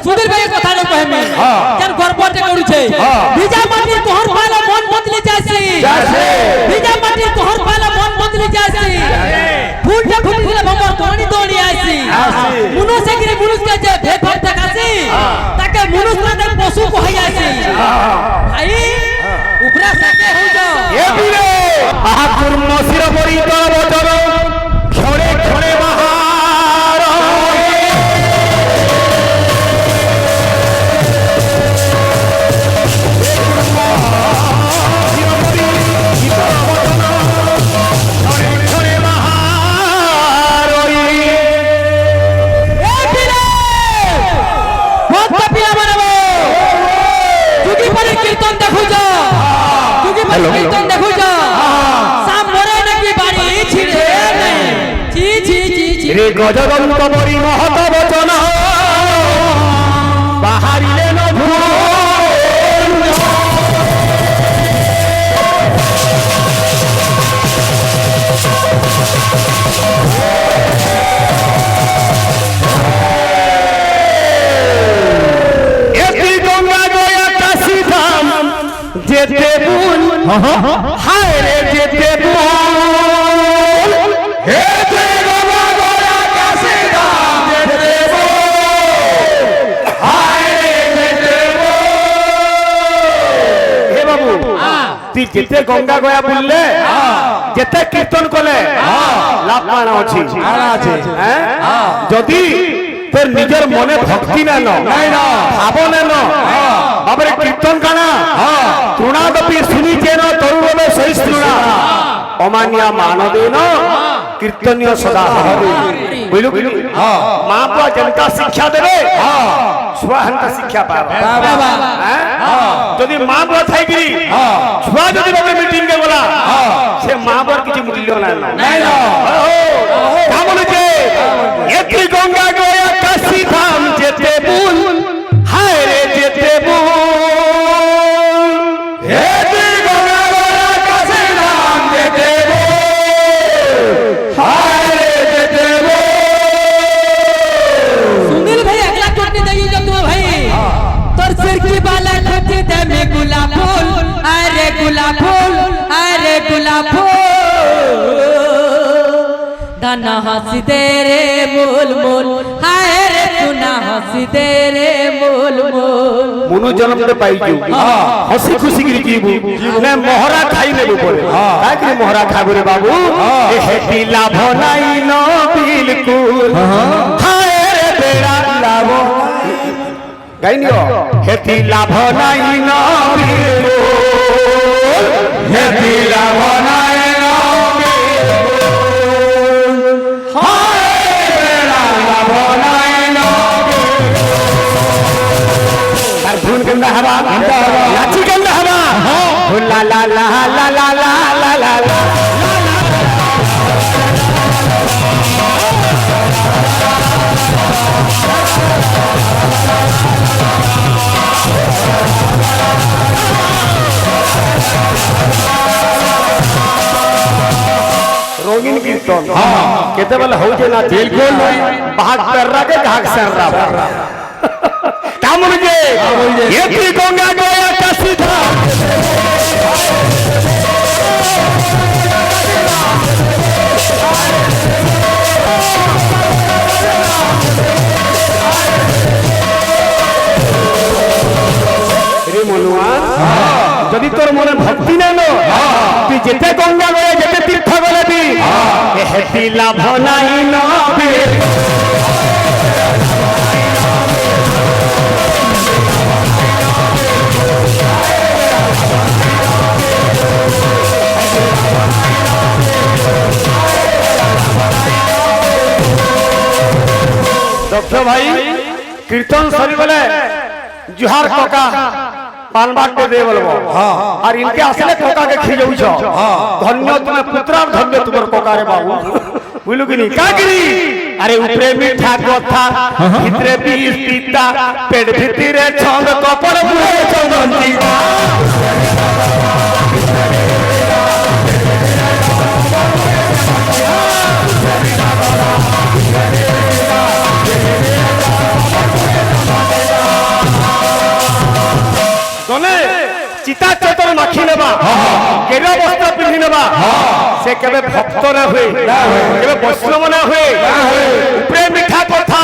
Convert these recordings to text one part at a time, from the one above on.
সুধীর ভাই কথা না কহেমি কেন গর্বতে করুছে ভিজা মাটির তোহর পালা মন বদলি যাসি ভিজা মাটির তোহর পালা মন বদলি যাসি ফুলটা ফুটিলে ভমর তোনি দৌড়ি আসি মনুষ্য গিরে মনুষ্য যে ভেদ দেখাসি তাকে মনুষ্য না পশু কহাই আসি ভাই উপরা সাকে হই যাও এ বীরে বাহাদুর মসির পরি তর বচন ক্ষণে ক্ষণে বাহার কীর্তন দেখো যা তুই কীর্তন দেখো যা সাম মরে নাকি বাড়ি ছিড়ে নেই জি জি জি জি রে গজদন্ত পরি মহত বচন বাহারিলে ন যেতে বুল হায় রে যেতে বুল হে যে বাবা গোরা কাছে দাম যেতে বুল হায় রে যেতে বুল হে বাবু তুই যেতে গঙ্গা গয়া বললে যেতে কীর্তন কলে লাভ মানা আছে যদি তোর নিজের মনে ভক্তি না ভাব না বাবরে কীর্তন কানা তৃণাদপি শুনিছেন তরুণবে সহিষ্ণুনা অমানিয়া মানদেন কীর্তনীয় সদা বুঝলু মা বুয়া যেটা শিক্ষা দেবে ছুয়া হেনটা শিক্ষা পাবে যদি মা বুয়া থাইকি ছুয়া যদি বাবরে মিটিং কে গলা সে মা বুয়ার কিছু মূল্য নাই তা বলেছে এতি গঙ্গা গয়া কাশী ধাম যেতে বুল হায় রে যেতে বুল এতি গঙ্গা গয়া কাশী ধাম যেতে বুল হায় রে যেতে বুল सुनील भाई अगला चोटनी देगी जो तू भाई तोर सिर की बाला खोटी दे में गुलाब फूल अरे गुलाब फूल अरे गुलाब फूल दाना हंसी दे रे मोल मोल हाय रे सुना हंसी दे रे मोल मोल মনু জন্মতে পাইছু হসি খুশি করে জীবু না মোহরা খাই নেবু পরে কাকি মোহরা খাবু রে বাবু এ হেতি লাভ নাই ন বিলকুল হায় রে বেড়া লাভ গাইনিও হেতি লাভ নাই ন বিলকুল হেতি লাভ নাই ন বিলকুল হায় রে বেড়া লাভ নাই ন আর ভুন গন্ধা হাওয়া লাচি গন্ধা হাওয়া লা লা লা লা লা লা লা লা লা রঙিন কীর্তন কেতে বলে হউছে না বিলকুল বাহাগ পেররা কে ঘাগ সেররা কামন যে এতি গঙ্গা গয়া কাশী ধাম রে মনুয়া যদি তোর মনে ভক্তি না তুই যেতে গঙ্গা গয়া যেতে তীর্থ গলে দি হেতি লাভ নাই ন দক্ষ ভাই কীর্তন সরি বলে জুহার কাকা পানবাটে দে বলবো আর ইনকে আসলে কাকাকে খিলউছ ধন্য তুমি পুত্রার ধন্য তোমার কাকারে বাবু বুঝলু কি নি কাকরি আরে উপরে মিঠা কথা ভিতরে বিষ পিতা পেট ভিতরে ছন্দ কপড় মুহে চন্দন কেবে ভক্ত না হয়ে কেবে বৈষ্ণব না হয়ে উপরে মিঠা কথা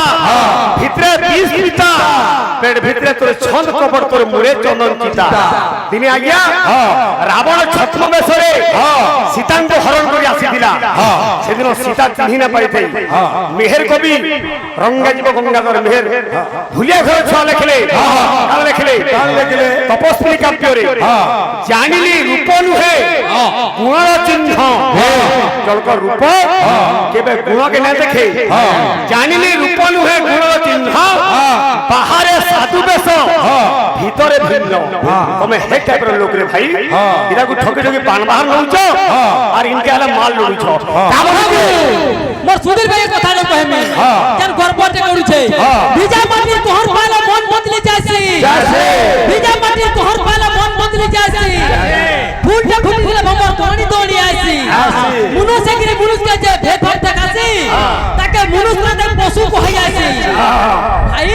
ভিতরে বিষ পিতা পেট ভিতরে তোর ছন্দ কপড় তোর মুড়ে চন্দন চিতা দিনে আজ্ঞা রাবণ ছদ্মবেশরে সীতাঙ্গ হরণ করে আসিছিলা সেদিন সীতা চিহ্নি না পাইথাই মেহের কবি রঙ্গাজীব গঙ্গাধর মেহের ভুলিয়া ঘর ছুয়া লেখিলে কাল লেখিলে তপস্বী কাব্যরে জানিলি রূপ নুহে গুণর চিহ্ন জলক রূপ কেবে গুণকে না দেখে জানিলি রূপ নুহে গুণর চিহ্ন বাহারে সাধু বেশ ভিতরে ভিন্ন তুমি হে টাইপর লোক রে ভাই এটাকে ঠকে ঠকে পান বাহার নউছ আর ইনকে আলা মাল লড়ুছ মোর সুধীর ভাই কথা ন কহেমি কেন গর্বতে করুছে ভিজা মাটি তোহর পালা মন বদলি যাইছি ভিজা মাটি তোহর পালা মন বদলি যাইছি ফুলটা ফুটিলে ভমর তোড়ি দৌড়ি আইছি মনুষ্য গিরে মনুষ্য যে ভেদ ভাব দেখাছি তাকে মনুষ্য না পশু কহাই আইছি ভাই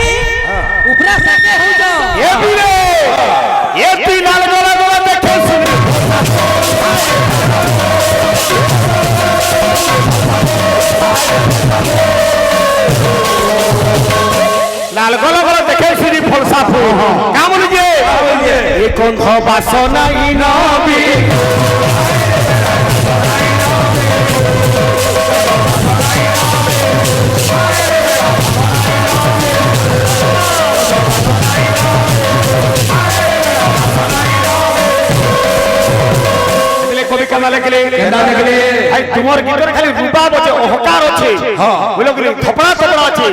উপরা সাকে হই যাও এ বিরে এ তুই লাল গোলা গোলা দেখে শুনি লাল গোলা গোলা দেখে শুনি ফলসা ফুল কেমন যে এ গন্ধ বাসনা ই নবী কবি কেনা লেখলে ভাই তোমার গীতর খালি রূপাব আছে অহংকার আছে বুঝলো কি থপড়া থপড়া আছে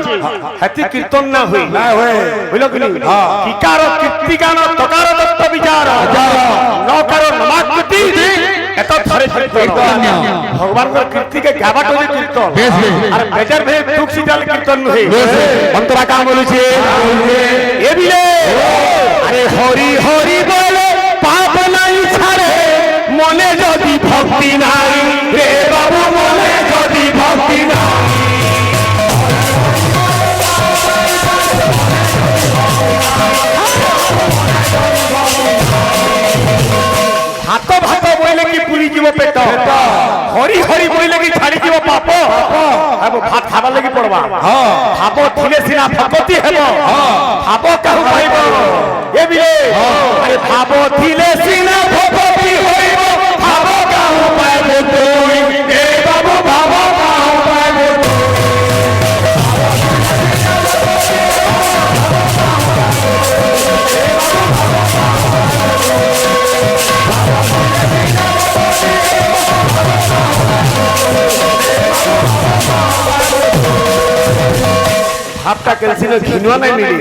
হাতি কীর্তন না হই বুঝলো কি কিকার কীর্তিগান তকার দত্ত বিচার নকার নমাকৃতি এত ধরে কীর্তন ভগবানর কীর্তিকে গাবাট হই কীর্তন আর বেজার ভে দুঃখ সিজাল কীর্তন নহে অন্তরা কাম বলছে এ বিলে আরে হরি হরি বলে পাপ নাই ছাড়ে মনে যদি ভক্তি নাই রে বাবু মনে যদি ভক্তি নাই ভাত ভাত বইলে কি পুরি যাব পেট হরি হরি বইলে কি ছাড়ি যাব পাপ আবো ভাত খাবার লাগি পড়বা ভাব থিলে সিনা ভগতি হেব ভাব কাহু পাইব এ বিলে আরে ভাব থিলে সিনা ভগতি হইব ভাব কাহু পাইব তুই এ বাবু ভাব কাহু পাইব ভাবটা কেলছিল ঘিনুয়া নাই মিলি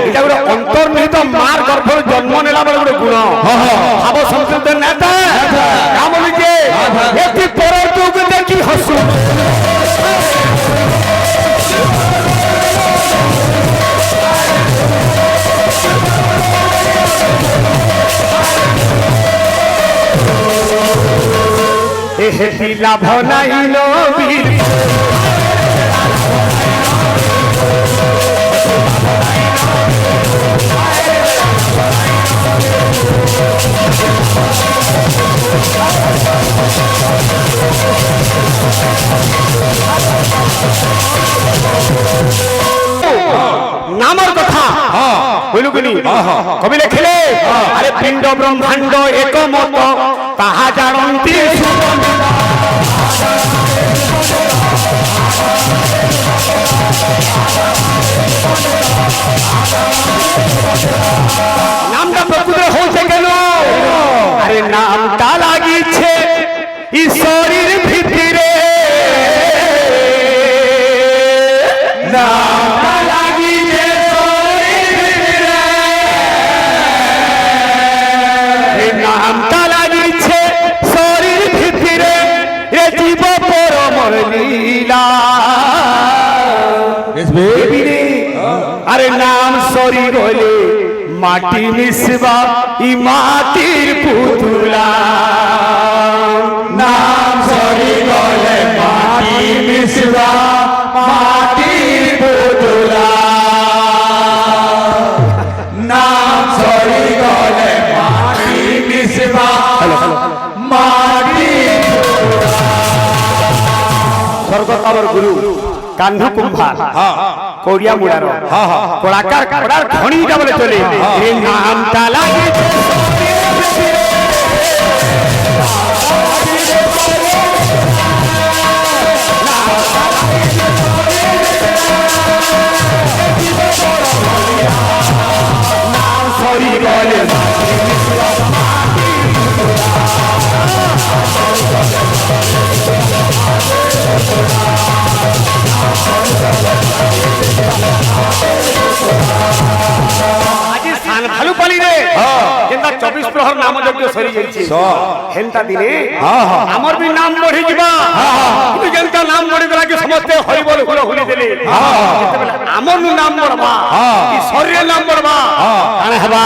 এটা গোটে অন্তর্নিহিত মার গর্ভর জন্ম নেলা বলে গোটে গুণ ভাব সংস্কৃত নেতা কাম বলিছে এটি পর যুগ দেখি হসু এ হেতি লাভ নাই নবীর নামর কথা হইল কিনি কবি লেখিলে আরে পিণ্ড ব্রহ্মাণ্ড একমত তাহা জানন্তি নামটা প্রকৃতির হয়েছে কেন আরে নামটা লাগিছে ঈশ্বরের ভিতরে নামটা লাগিছে নামটা লাগিছে শরীর ভিতরে এ জীব পরমর লীলা আরে নাম শরীর হলে মাটি মিশবা ই মাটির পুতুলা নাম শরীর হলে মাটি মিশবা মাটির পুতুলা নাম শরীর হলে মাটি মিশবা মাটির পুতুলা কান্ধু কুম্ভার কোড়িয়া মুড়ার কলাকার কড়ার খনিটা বলে চলে এ নামটা লাগে সরি বলে ভালু পালি রে যেটা 24 প্রহর নাম যজ্ঞ সরি যাইছে হেনতা দিনে আমার বি নাম বঢ়ি ଯିବା কিন্তু যেটা নাম বঢ়ি গলা কি সমস্ত হরি বল হুল হুলি দেলে আমার নাম বঢ়বা কি শরীর নাম বঢ়বা কানে হবা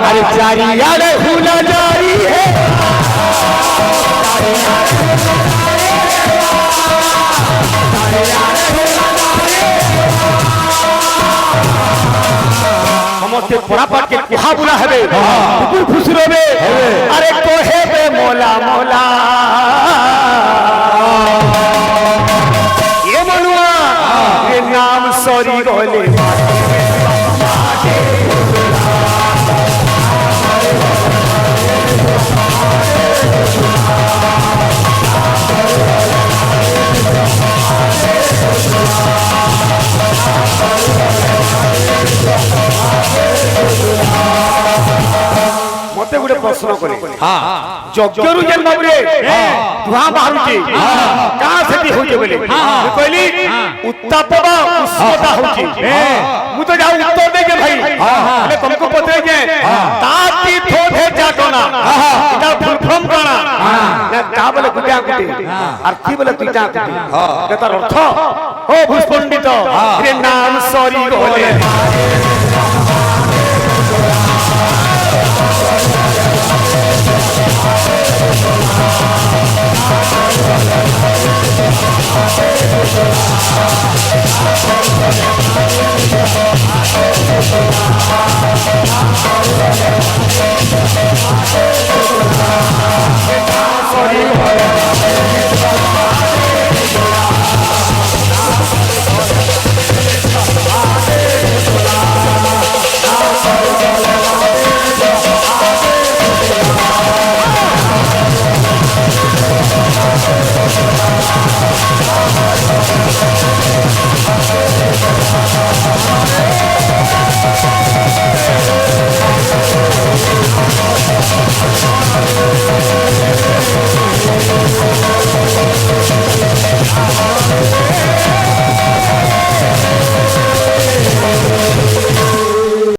আরে চারিয়াড়ে হুলা জারি হে সমস্তে পরাপাট কে কুহা বুলা হবে কুকুর খুশি হবে আরে কহেবে মোলা মোলা এ মনুয়া এ নাম সরি গলে মতে গুড়ে প্রশ্ন করে যজ্ঞরু যেন বাবুরে ধোঁয়া বাহারুছে কা সেটি হচ্ছে বলে কইলি উত্তাপ বা উষ্ণতা হচ্ছে মু তো যাও উত্তর দেগে ভাই মানে তোমাকে পত্রে যে তাতি থোধে জাটনা এটা ফুল ফর্ম কানা না তা বলে গুটা গুটি আর কি বলে তুইটা গুটি এটা অর্থ ও ভূষ পণ্ডিত এর নাম সরি গলে